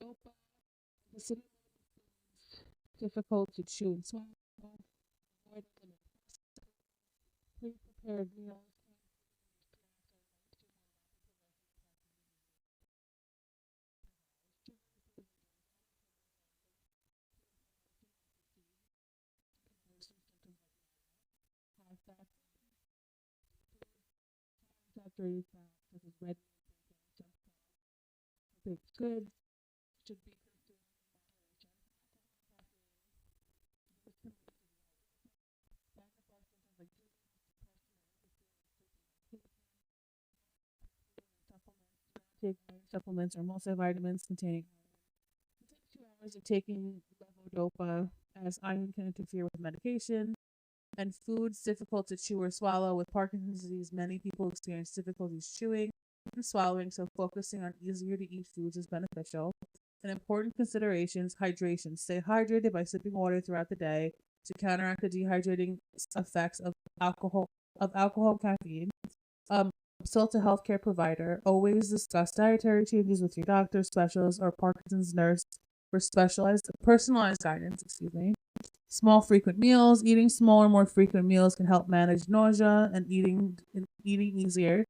dopa, consider difficult to chew and swallow, avoid pre-prepared meals, high fat, saturated fat, such as red meat, baked goods, should be take supplements or multivitamins containing 2 hours of taking levodopa, as iron can interfere with medication. And foods difficult to chew or swallow. With Parkinson's disease, many people experience difficulties chewing and swallowing, so focusing on easier to eat foods is beneficial. And important considerations: hydration. Stay hydrated by sipping water throughout the day to counteract the dehydrating effects of alcohol, caffeine. Um, Consult a healthcare provider. Always discuss dietary changes with your doctor, specialist, or Parkinson's nurse for specialized, personalized guidance. Excuse me. Small, frequent meals. Eating smaller, more frequent meals can help manage nausea and eating easier.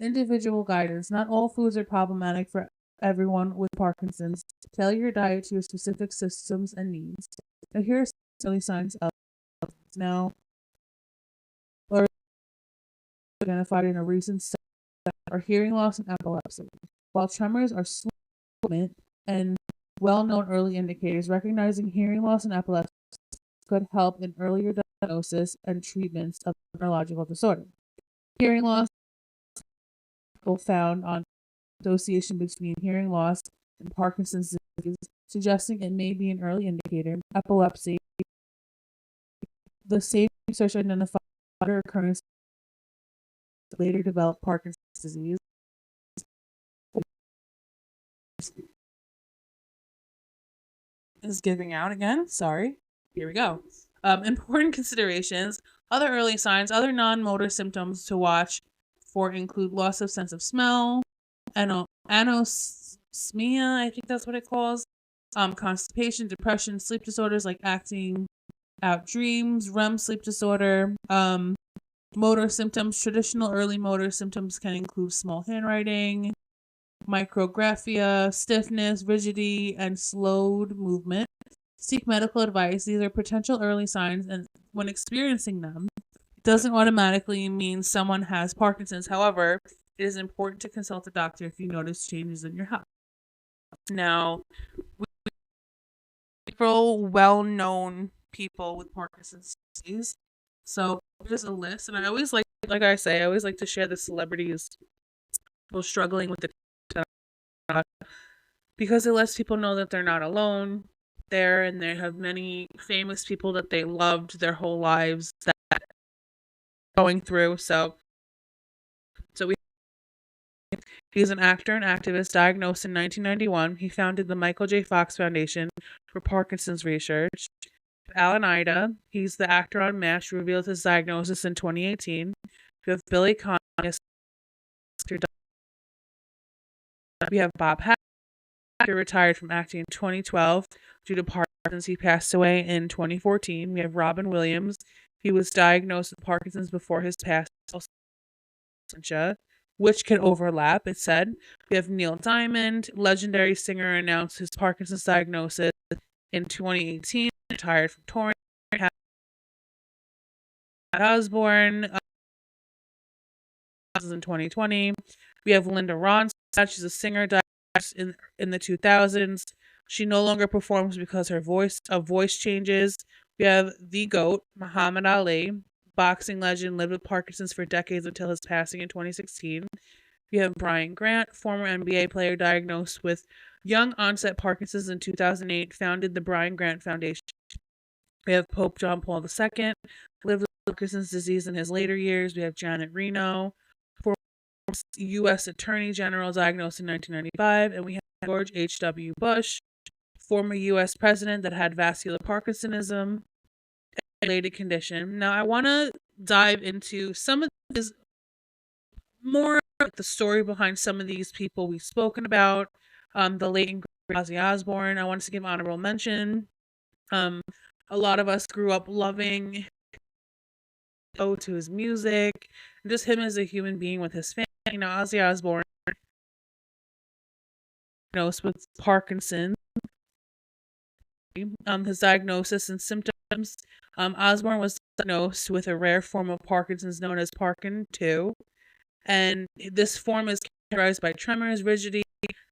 Individual guidance. Not all foods are problematic for everyone with Parkinson's. Tailor your diet to your specific systems and needs. Now, here are some early signs of now or identified in a recent study are hearing loss and epilepsy. While tremors are slow movement and well-known early indicators, recognizing hearing loss and epilepsy could help in earlier diagnosis and treatments of neurological disorder. Hearing loss found on association between hearing loss and Parkinson's disease, suggesting it may be an early indicator. Epilepsy. The same research identified other occurrence later developed Parkinson's disease. Is giving out again. Sorry. Here we go. Important considerations. Other early signs, other non-motor symptoms to watch for include loss of sense of smell, anosmia, I think that's what it calls, constipation, depression, sleep disorders like acting out dreams, REM sleep disorder, motor symptoms. Traditional early motor symptoms can include small handwriting, micrographia, stiffness, rigidity, and slowed movement. Seek medical advice. These are potential early signs, and when experiencing them, it doesn't automatically mean someone has Parkinson's. However, it is important to consult a doctor if you notice changes in your health. Now, several well-known people with Parkinson's disease. So here's a list, and I always like I say, I always like to share the celebrities people struggling with the because it lets people know that they're not alone there, and they have many famous people that they loved their whole lives that going through. So he's an actor and activist diagnosed in 1991. He founded the Michael J. Fox Foundation for Parkinson's Research. Alan Ida, he's the actor on MASH, revealed his diagnosis in 2018. We have Billy Conn. We have Bob Hacker, retired from acting in 2012 due to Parkinson's. He passed away in 2014. We have Robin Williams. He was diagnosed with Parkinson's before his passing, which can overlap, it said. We have Neil Diamond, legendary singer, announced his Parkinson's diagnosis in 2018, retired from touring. Osborne, in 2020. We have Linda Ronstadt. She's a singer diagnosed in the 2000s. She no longer performs because her voice changes. We have the GOAT, Muhammad Ali, boxing legend, lived with Parkinson's for decades until his passing in 2016. We have Brian Grant, former NBA player diagnosed with young onset Parkinson's in 2008, founded the Brian Grant Foundation. We have Pope John Paul II, lived with Parkinson's disease in his later years. We have Janet Reno, former U.S. Attorney General, diagnosed in 1995. And we have George H.W. Bush, former U.S. president that had vascular Parkinsonism, a related condition. Now, I want to dive into some of this more, like the story behind some of these people we've spoken about, the late and Ozzy Osbourne. I want to give honorable mention. A lot of us grew up loving to his music, and just him as a human being with his family. Ozzy Osbourne, with Parkinson's. His diagnosis and symptoms. Osbourne was diagnosed with a rare form of Parkinson's known as Parkin 2, and this form is characterized by tremors, rigidity,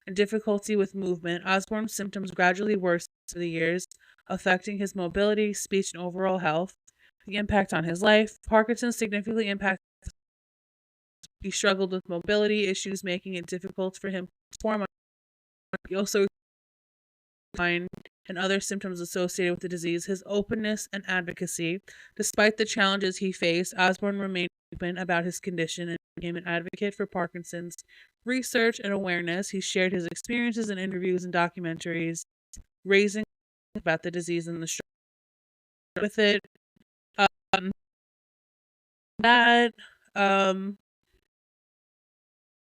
and difficulty with movement. Osbourne's symptoms gradually worsened over the years, affecting his mobility, speech, and overall health. The impact on his life. Parkinson's significantly impacted. He struggled with mobility issues, making it difficult for him to perform. He also and other symptoms associated with the disease. His openness and advocacy. Despite the challenges he faced, Osbourne remained open about his condition and became an advocate for Parkinson's research and awareness. He shared his experiences in interviews and documentaries, raising about the disease and the struggle with it.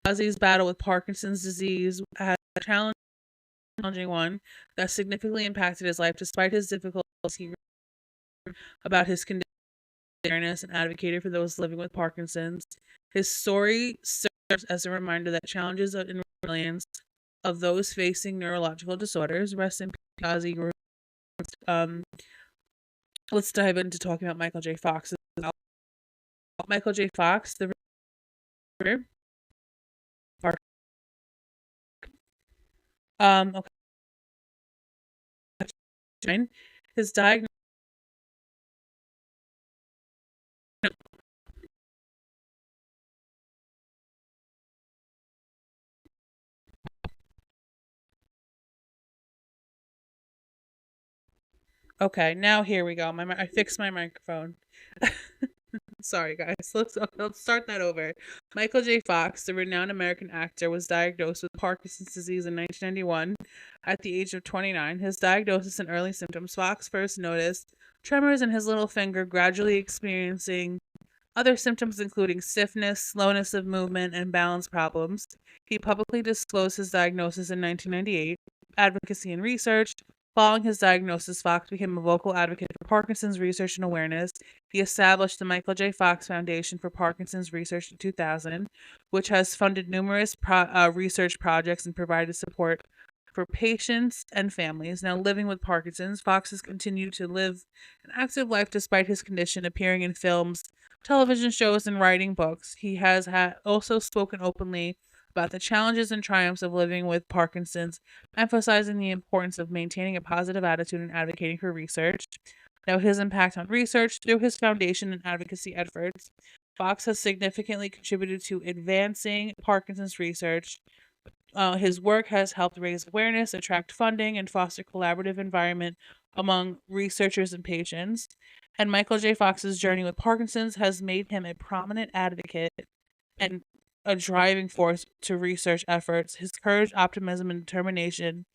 Ozzy's battle with Parkinson's disease had a challenging one that significantly impacted his life. Despite his difficulties, he wrote about his condition, awareness, and advocated for those living with Parkinson's. His story serves as a reminder that challenges and resilience of those facing neurological disorders. Rest in peace, Ozzy. Let's dive into talking about Michael J. Fox. Michael J. Fox, the okay. His diagnosis. Okay, now here we go. I fixed my microphone. Sorry, guys. Let's start that over. Michael J. Fox, the renowned American actor, was diagnosed with Parkinson's disease in 1991 at the age of 29. His diagnosis and early symptoms. Fox first noticed tremors in his little finger, gradually experiencing other symptoms including stiffness, slowness of movement, and balance problems. He publicly disclosed his diagnosis in 1998. Advocacy and research. Following his diagnosis, Fox became a vocal advocate for Parkinson's research and awareness. He established the Michael J. Fox Foundation for Parkinson's Research in 2000, which has funded numerous research projects and provided support for patients and families. Now, living with Parkinson's, Fox has continued to live an active life despite his condition, appearing in films, television shows, and writing books. He has also spoken openly about the challenges and triumphs of living with Parkinson's, emphasizing the importance of maintaining a positive attitude and advocating for research. Now, his impact on research through his foundation and advocacy efforts. Fox has significantly contributed to advancing Parkinson's research. His work has helped raise awareness, attract funding, and foster collaborative environment among researchers and patients. And Michael J. Fox's journey with Parkinson's has made him a prominent advocate and a driving force to research efforts. His courage, optimism, and determination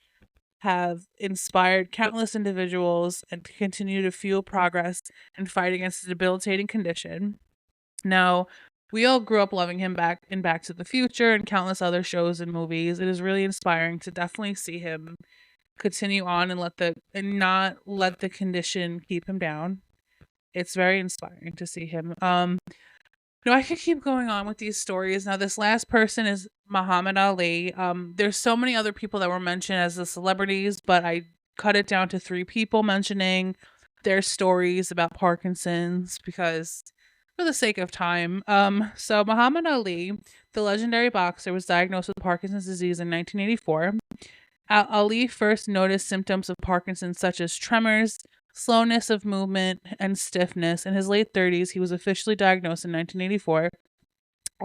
have inspired countless individuals and continue to fuel progress and fight against the debilitating condition. Now, we all grew up loving him Back to the Future and countless other shows and movies. It is really inspiring to definitely see him continue on and not let the condition keep him down. It's very inspiring to see him. I could keep going on with these stories. Now, this last person is Muhammad Ali. There's so many other people that were mentioned as the celebrities, but I cut it down to 3 people mentioning their stories about Parkinson's because for the sake of time. So Muhammad Ali, the legendary boxer, was diagnosed with Parkinson's disease in 1984. Ali first noticed symptoms of Parkinson's such as tremors, slowness of movement, and stiffness. In his late 30s, he was officially diagnosed in 1984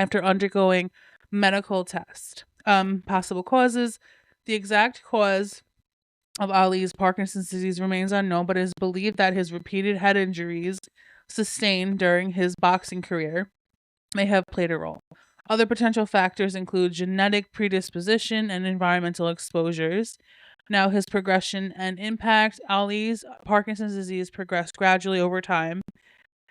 after undergoing medical tests. Possible causes. The exact cause of Ali's Parkinson's disease remains unknown, but it is believed that his repeated head injuries sustained during his boxing career may have played a role. Other potential factors include genetic predisposition and environmental exposures. Now, his progression and impact. Ali's Parkinson's disease progressed gradually over time.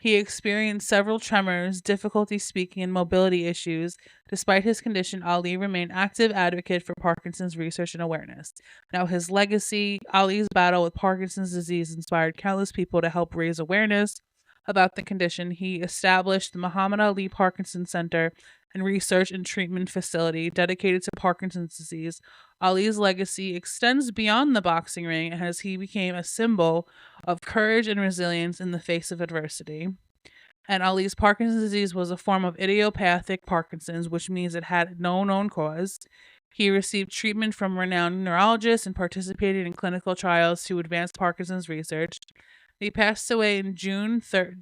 He experienced several tremors, difficulty speaking, and mobility issues. Despite his condition, Ali remained active advocate for Parkinson's research and awareness. Now, his legacy, Ali's battle with Parkinson's disease inspired countless people to help raise awareness about the condition. He established the Muhammad Ali Parkinson Center and Research and Treatment Facility dedicated to Parkinson's disease. Ali's legacy extends beyond the boxing ring as he became a symbol of courage and resilience in the face of adversity. And Ali's Parkinson's disease was a form of idiopathic Parkinson's, which means it had no known cause. He received treatment from renowned neurologists and participated in clinical trials to advance Parkinson's research. He passed away on June 3rd,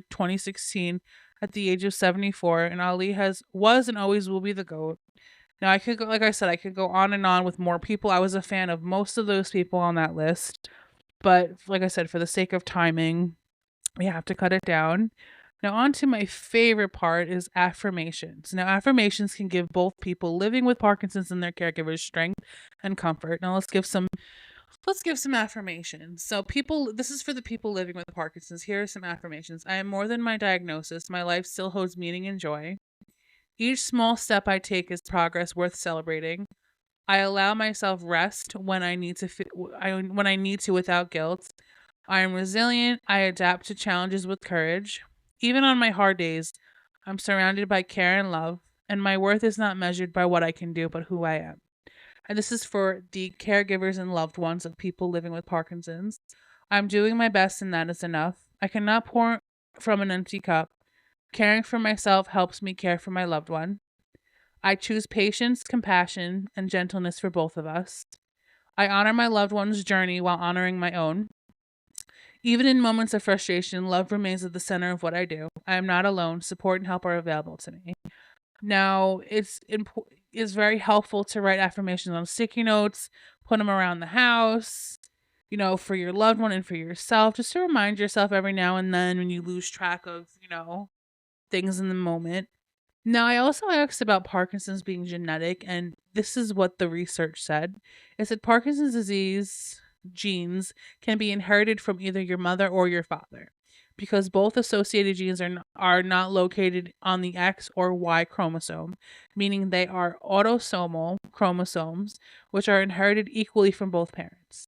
2016, at the age of 74, and Ali was and always will be the GOAT. Now, I could go, like I said, I could go on and on with more people. I was a fan of most of those people on that list, but like I said, for the sake of timing, we have to cut it down. Now, on to my favorite part is affirmations. Now, affirmations can give both people living with Parkinson's and their caregivers strength and comfort. Now, let's give some affirmations. So, this is for the people living with Parkinson's. Here are some affirmations. I am more than my diagnosis. My life still holds meaning and joy. Each small step I take is progress worth celebrating. I allow myself rest when I need to without guilt. I am resilient. I adapt to challenges with courage. Even on my hard days, I'm surrounded by care and love, and my worth is not measured by what I can do, but who I am. And this is for the caregivers and loved ones of people living with Parkinson's. I'm doing my best, and that is enough. I cannot pour from an empty cup. Caring for myself helps me care for my loved one. I choose patience, compassion, and gentleness for both of us. I honor my loved one's journey while honoring my own. Even in moments of frustration, love remains at the center of what I do. I am not alone. Support and help are available to me. Now, it's very helpful to write affirmations on sticky notes, put them around the house, for your loved one and for yourself, just to remind yourself every now and then when you lose track of, things in the moment. Now, I also asked about Parkinson's being genetic, and this is what the research said. It said Parkinson's disease genes can be inherited from either your mother or your father, because both associated genes are not located on the X or Y chromosome, meaning they are autosomal chromosomes, which are inherited equally from both parents.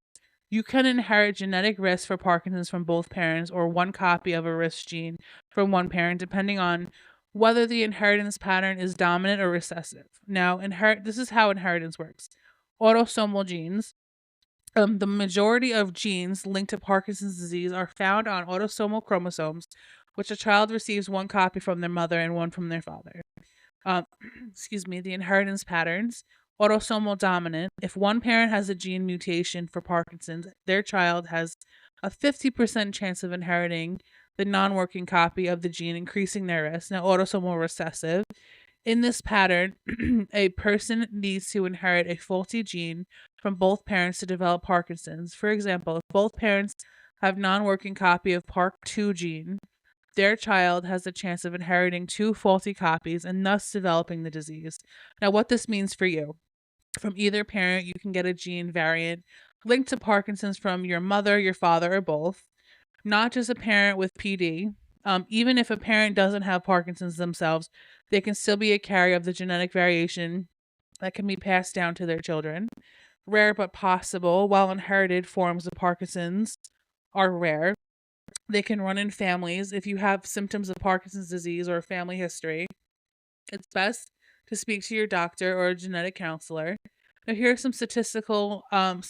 You can inherit genetic risk for Parkinson's from both parents or one copy of a risk gene from one parent, depending on whether the inheritance pattern is dominant or recessive. Now, this is how inheritance works. Autosomal genes. The majority of genes linked to Parkinson's disease are found on autosomal chromosomes, which a child receives one copy from their mother and one from their father. The inheritance patterns. Autosomal dominant. If one parent has a gene mutation for Parkinson's, their child has a 50% chance of inheriting the non-working copy of the gene, increasing their risk. Now, autosomal recessive. In this pattern, a person needs to inherit a faulty gene from both parents to develop Parkinson's. For example, if both parents have non-working copy of Park2 gene, their child has a chance of inheriting two faulty copies and thus developing the disease. Now, what this means for you. From either parent, you can get a gene variant linked to Parkinson's from your mother, your father, or both. Not just a parent with PD. Even if a parent doesn't have Parkinson's themselves, they can still be a carrier of the genetic variation that can be passed down to their children. Rare but possible, while inherited forms of Parkinson's are rare. They can run in families. If you have symptoms of Parkinson's disease or family history, it's best to speak to your doctor or a genetic counselor. Now, here are some statistics on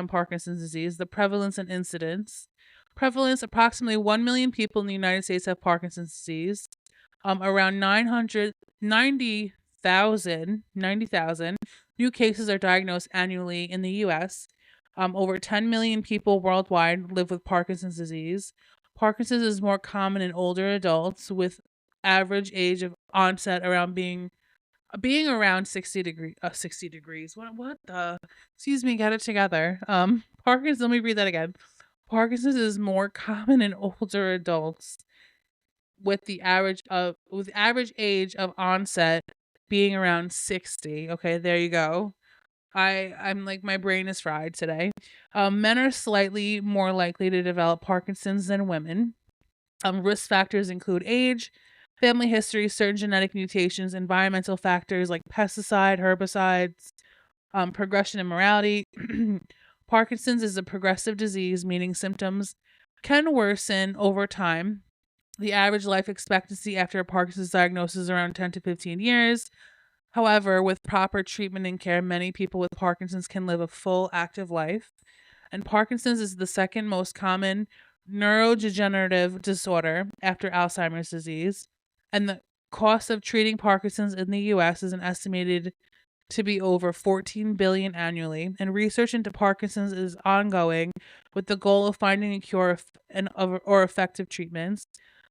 Parkinson's disease, the prevalence and incidence. Prevalence, approximately 1 million people in the United States have Parkinson's disease. Around 90,000 new cases are diagnosed annually in the U.S. Over 10 million people worldwide live with Parkinson's disease. Parkinson's is more common in older adults, with average age of onset around being around 60 degrees. What the? Excuse me, get it together. Parkinson's, let me read that again. Parkinson's is more common in older adults, with average age of onset being around 60. Okay, there you go. I'm like, my brain is fried today. Men are slightly more likely to develop Parkinson's than women. Risk factors include age, family history, certain genetic mutations, environmental factors like pesticide, herbicides, progression and morality. Parkinson's is a progressive disease, meaning symptoms can worsen over time. The average life expectancy after a Parkinson's diagnosis is around 10 to 15 years. However, with proper treatment and care, many people with Parkinson's can live a full, active life. And Parkinson's is the second most common neurodegenerative disorder after Alzheimer's disease. And the cost of treating Parkinson's in the US is an estimated to be over 14 billion annually, and research into Parkinson's is ongoing with the goal of finding a cure or effective treatments.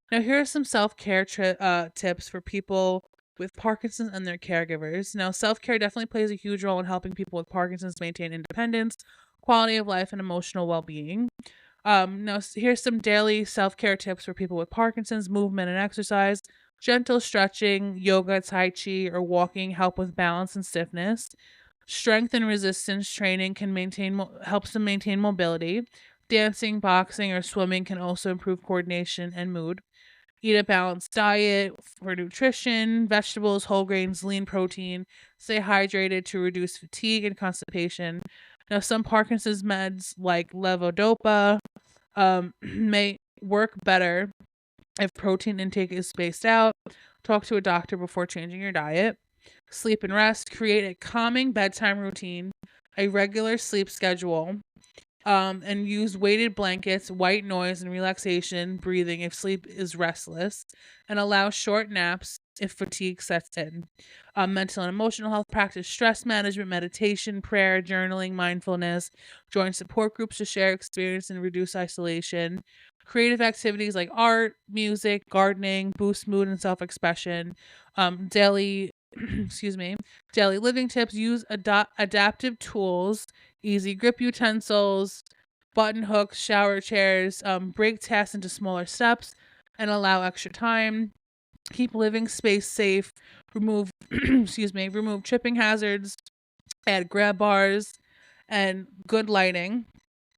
Now, here are some self-care tips for people with Parkinson's and their caregivers. Now, self-care definitely plays a huge role in helping people with Parkinson's maintain independence, quality of life, and emotional well-being. Now here's some daily self-care tips for people with Parkinson's: movement and exercise, gentle stretching, yoga, tai chi, or walking help with balance and stiffness. Strength and resistance training can helps them maintain mobility. Dancing, boxing, or swimming can also improve coordination and mood. Eat a balanced diet for nutrition, vegetables, whole grains, lean protein. Stay hydrated to reduce fatigue and constipation. Now, some Parkinson's meds like levodopa may work better if protein intake is spaced out. Talk to a doctor before changing your diet. Sleep and rest. Create a calming bedtime routine, a regular sleep schedule, and use weighted blankets, white noise, and relaxation breathing if sleep is restless, and allow short naps if fatigue sets in. Mental and emotional health. Practice stress management, meditation, prayer, journaling, mindfulness. Join support groups to share experience and reduce isolation. Creative activities like art, music, gardening boost mood and self-expression. Daily excuse me, daily living tips. Use adaptive tools, easy grip utensils, button hooks, shower chairs. Break tasks into smaller steps and allow extra time. Keep living space safe. Remove remove tripping hazards. Add grab bars and good lighting.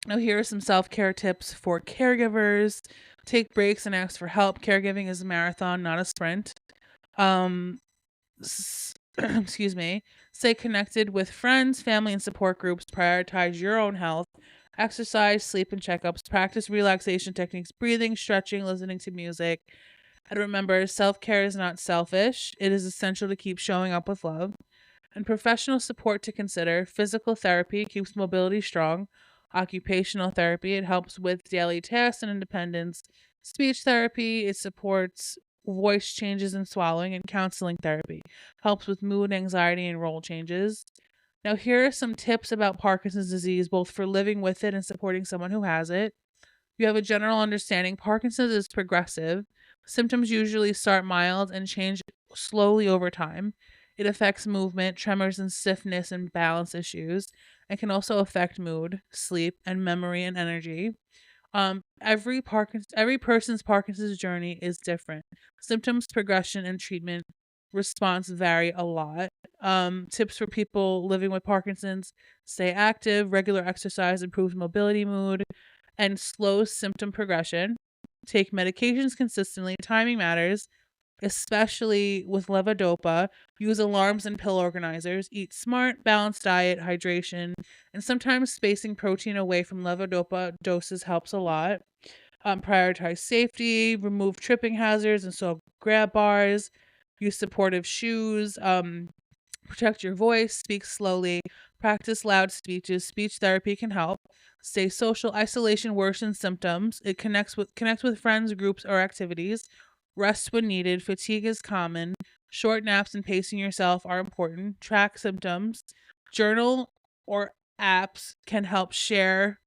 Now, here are some self-care tips for caregivers. Take breaks and ask for help. Caregiving is a marathon, not a sprint. Um, excuse me. Stay connected with friends, family, and support groups. Prioritize your own health. Exercise, sleep, and checkups. Practice relaxation techniques, breathing, stretching, listening to music. And remember, self-care is not selfish. It is essential to keep showing up with love. And professional support to consider. Physical therapy keeps mobility strong. Occupational therapy, it helps with daily tasks and independence. Speech therapy, it supports voice changes and swallowing. And counseling therapy helps with mood, anxiety, and role changes. Now, here are some tips about Parkinson's disease, both for living with it and supporting someone who has it. You have a general understanding. Parkinson's is progressive. Symptoms usually start mild and change slowly over time. It affects movement, tremors, and stiffness and balance issues, and can also affect mood, sleep, and memory and energy. Every person's Parkinson's journey is different. Symptoms, progression, and treatment response vary a lot. Tips for people living with Parkinson's: stay active, regular exercise improves mobility, mood, and slows symptom progression. Take medications consistently. Timing matters, especially with levodopa. Use alarms and pill organizers. Eat smart, balanced diet, hydration, and sometimes spacing protein away from levodopa doses helps a lot. Prioritize safety. Remove tripping hazards and so grab bars. Use supportive shoes. Protect your voice. Speak slowly. Practice loud speeches. Speech therapy can help. Stay social. Isolation worsens symptoms. It connects with friends, groups, or activities. Rest when needed. Fatigue is common. Short naps and pacing yourself are important. Track symptoms. Journal or apps can help share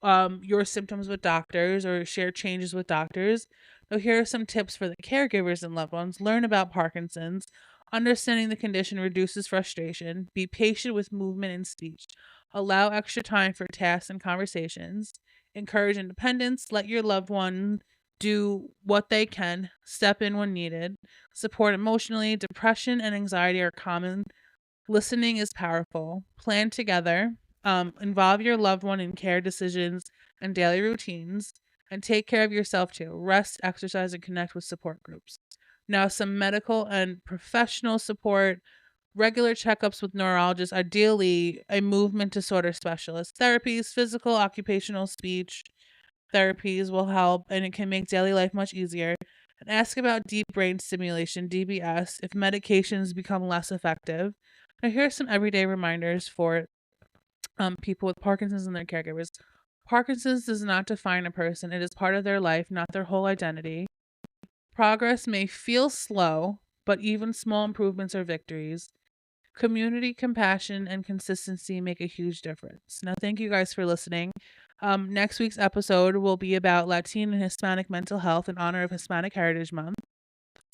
your symptoms with doctors or share changes with doctors. So here are some tips for the caregivers and loved ones. Learn about Parkinson's. Understanding the condition reduces frustration. Be patient with movement and speech. Allow extra time for tasks and conversations. Encourage independence. Let your loved one do what they can. Step in when needed. Support emotionally. Depression and anxiety are common Listening is powerful. Plan together. Involve your loved one in care decisions and daily routines, and take care of yourself too. Rest, exercise, and connect with support groups. Now, some medical and professional support, regular checkups with neurologists, ideally a movement disorder specialist. Therapies, physical, occupational, speech therapies will help, and it can make daily life much easier. And ask about deep brain stimulation, DBS, if medications become less effective. Now, here are some everyday reminders for people with Parkinson's and their caregivers. Parkinson's does not define a person, it is part of their life, not their whole identity. Progress may feel slow, but even small improvements are victories. Community, compassion, and consistency make a huge difference. Now, thank you guys for listening. Next week's episode will be about Latin and Hispanic mental health in honor of Hispanic Heritage Month.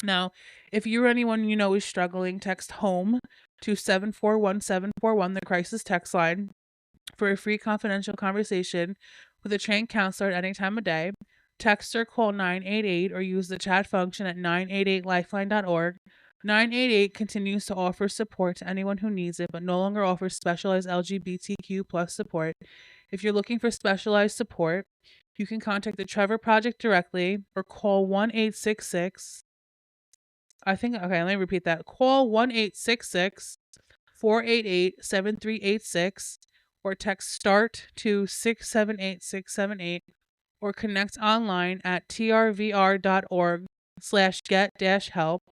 Now, if you or anyone you know is struggling, text HOME to 741741, the crisis text line, for a free confidential conversation with a trained counselor at any time of day. Text or call 988 or use the chat function at 988lifeline.org. 988 continues to offer support to anyone who needs it, but no longer offers specialized LGBTQ plus support. If you're looking for specialized support, you can contact the Trevor Project directly or call 1-866. Let me repeat that. Call 1-866 488-7386 or text START to 678678 or connect online at trvr.org/get-help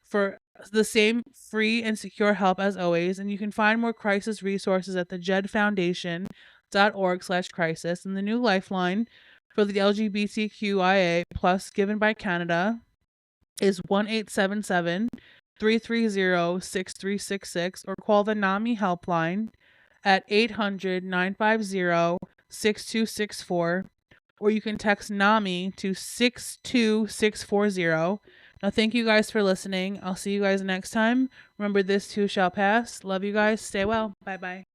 for the same free and secure help as always. And you can find more crisis resources at the jedfoundation.org/crisis. And the new lifeline for the LGBTQIA plus given by Canada is 1-877-330-6366 or call the NAMI helpline at 800-950-6264, or you can text NAMI to 62640. Now, thank you guys for listening. I'll see you guys next time. Remember, this too shall pass. Love you guys. Stay well. Bye-bye.